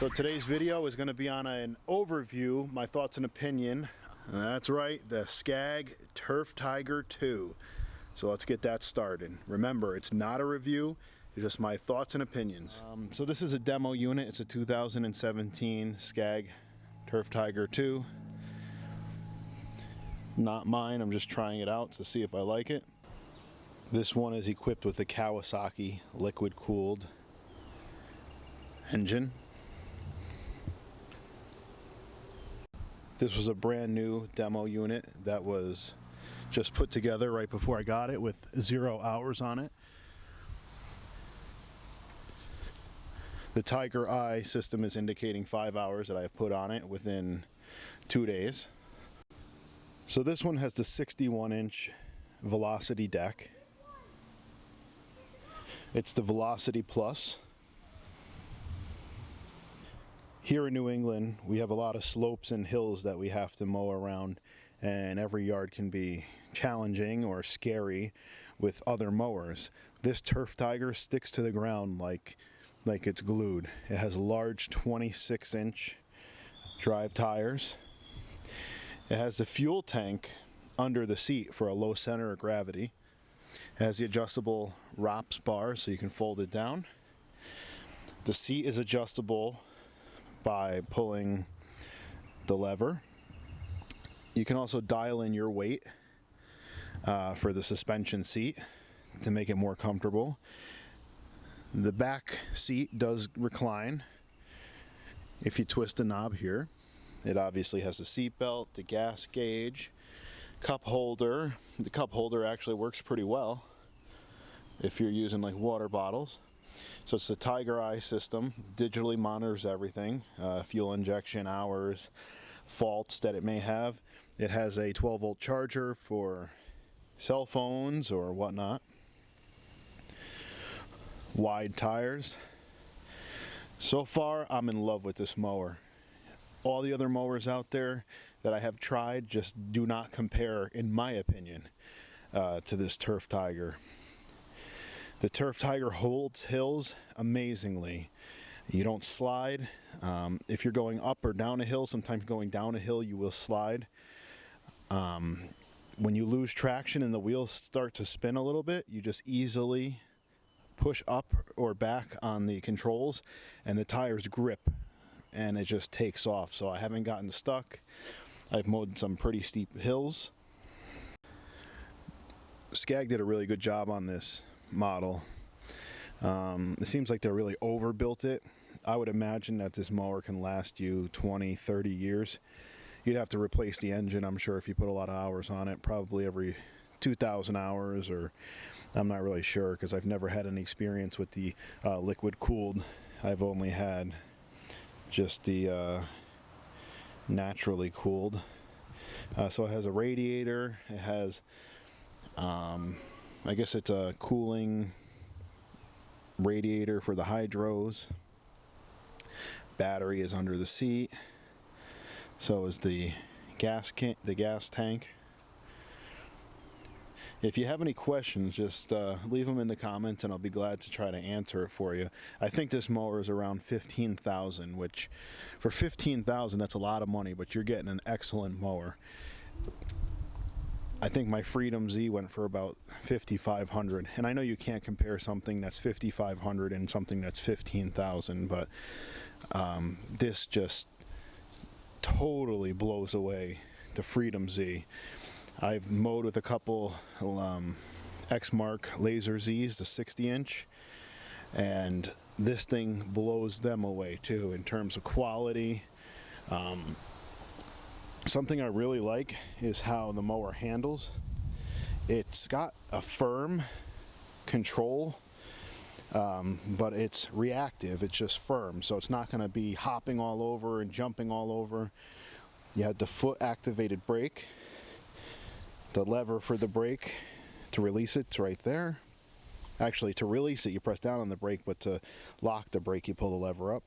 So today's video is going to be on an overview, my thoughts and opinion. That's right, the Scag Turf Tiger 2. So let's get that started. Remember, it's not a review, it's just my thoughts and opinions. So this is a demo unit. It's a 2017 Scag Turf Tiger 2. Not mine, I'm just trying it out to see if I like it. This one is equipped with a Kawasaki liquid cooled engine. This was a brand new demo unit that was just put together right before I got it with 0 hours on it. The Tiger Eye system is indicating 5 hours that I have put on it within 2 days. So this one has the 61-inch Velocity deck. It's the Velocity Plus. Here in New England, we have a lot of slopes and hills that we have to mow around, and every yard can be challenging or scary with other mowers. This Turf Tiger sticks to the ground like it's glued. It has large 26-inch drive tires. It has the fuel tank under the seat for a low center of gravity. It has the adjustable ROPS bar so you can fold it down. The seat is adjustable by pulling the lever. You can also dial in your weight for the suspension seat to make it more comfortable. The back seat does recline. If you twist the knob here, it obviously has the seat belt, the gas gauge, cup holder. The cup holder actually works pretty well if you're using like water bottles. So it's the Tiger Eye system, digitally monitors everything, fuel injection hours, faults that it may have. It has a 12-volt charger for cell phones or whatnot. Wide tires. So far, I'm in love with this mower. All the other mowers out there that I have tried just do not compare, in my opinion, to this Turf Tiger. The Turf Tiger holds hills amazingly. You don't slide. If you're going up or down a hill, sometimes going down a hill you will slide. When you lose traction and the wheels start to spin a little bit, you just easily push up or back on the controls and the tires grip and it just takes off. So I haven't gotten stuck. I've mowed some pretty steep hills. Scag did a really good job on this model. It seems like they really overbuilt it. I would imagine that this mower can last you 20, 30 years. You'd have to replace the engine, I'm sure, if you put a lot of hours on it, probably every 2,000 hours, or I'm not really sure because I've never had any experience with the liquid cooled. I've only had just the naturally cooled. So it has a radiator. It has I guess it's a cooling radiator for the hydros. Battery is under the seat. So is the gas tank. If you have any questions, just leave them in the comments and I'll be glad to try to answer it for you. I think this mower is around $15,000, which for $15,000 that's a lot of money, but you're getting an excellent mower. I think my Freedom Z went for about $5,500, and I know you can't compare something that's $5,500 and something that's $15,000, but this just totally blows away the Freedom Z. I've mowed with a couple Exmark Laser Zs, the 60-inch, and this thing blows them away too in terms of quality. Something I really like is how the mower handles. It's got a firm control, but it's reactive. It's just firm, so it's not going to be hopping all over and jumping all over. You had the foot activated brake. The lever for the brake to release it's right there. Actually, to release it you press down on the brake, but to lock the brake you pull the lever up.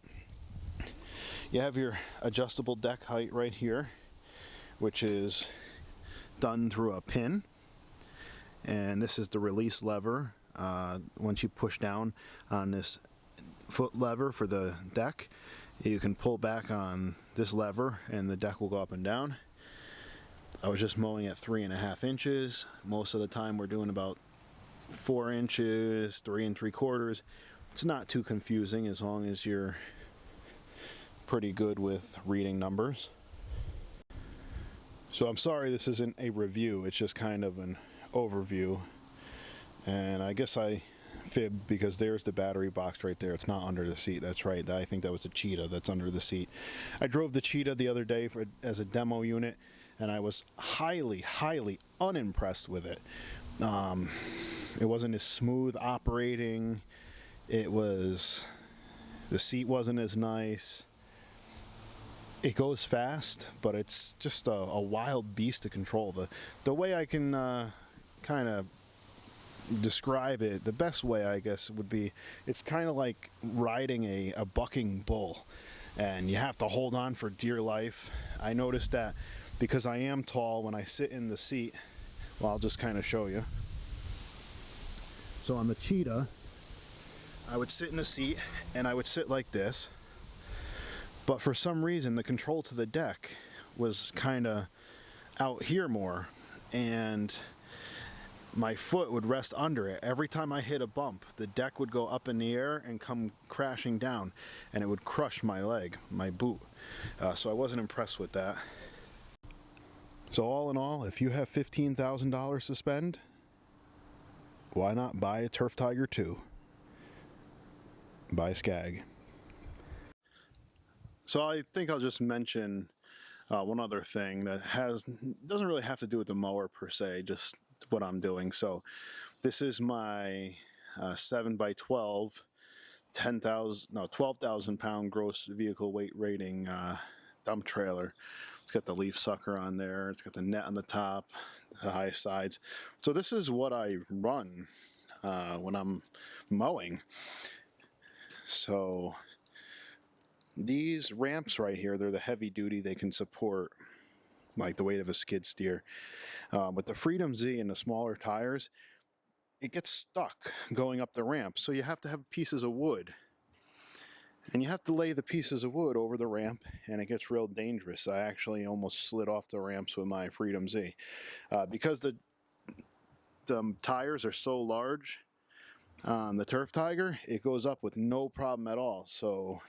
You have your adjustable deck height right here, which is done through a pin, and this is the release lever. Once you push down on this foot lever for the deck, You can pull back on this lever and the deck will go up and down. I was just mowing at 3.5 inches. Most of the time we're doing about 4 inches, 3 3/4. It's not too confusing as long as you're pretty good with reading numbers. So I'm sorry this isn't a review, it's just kind of an overview. And I guess I fibbed because there's the battery box right there. It's not under the seat. That's right. I think that was a Cheetah that's under the seat. I drove the Cheetah the other day as a demo unit, and I was highly, highly unimpressed with it. It wasn't as smooth operating. The seat wasn't as nice. It goes fast, but it's just a wild beast to control. The way I can kind of describe it, the best way I guess would be, it's kind of like riding a bucking bull, and you have to hold on for dear life. I noticed that because I am tall, when I sit in the seat, well, I'll just kind of show you. So on the Cheetah, I would sit in the seat and I would sit like this, but for some reason the control to the deck was kind of out here more, and my foot would rest under it. Every time I hit a bump, the deck would go up in the air and come crashing down, and it would crush my leg, my boot. So I wasn't impressed with that. So all in all, if you have $15,000 to spend, why not buy a Turf Tiger 2? By Scag. So I think I'll just mention one other thing that doesn't really have to do with the mower per se, just what I'm doing. So this is my 7x12 12,000 pound gross vehicle weight rating dump trailer. It's got the leaf sucker on there, it's got the net on the top, the high sides. So this is what I run when I'm mowing. So these ramps right here, they're the heavy duty. They can support like the weight of a skid steer. With the Freedom Z and the smaller tires, it gets stuck going up the ramp. So you have to have pieces of wood, and you have to lay the pieces of wood over the ramp, and it gets real dangerous. I actually almost slid off the ramps with my Freedom Z because the tires are so large on the Turf Tiger. It goes up with no problem at all. So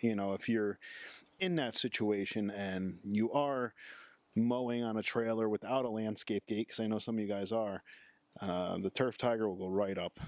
if you're in that situation and you are mowing on a trailer without a landscape gate, because I know some of you guys are, the Turf Tiger will go right up.